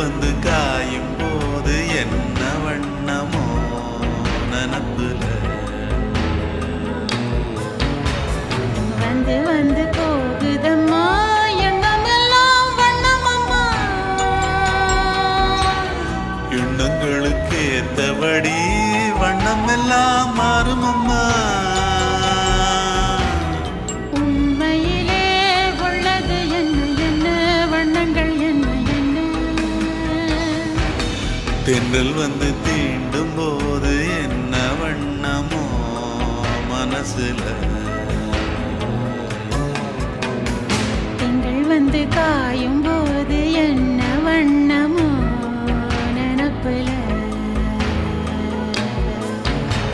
வந்து காயும் போது என்ன வண்ணமோ நனப்புல வந்து வந்து போகுதம்மா எண்ணமெல்லாம் வண்ணமம்மா. எண்ணங்களுக்கு ஏத்தபடி வண்ணம் எல்லாம் மாறுமம்மா. உண்மையிலே உள்ளது என்ன என்ன வண்ணங்கள் என்ன என்ன. தென்றல் வந்து தீண்டும் போது என்ன வண்ணமோ மனசுல. திங்கள் வந்து காயும் போது என்ன வண்ணமோ நனப்புல.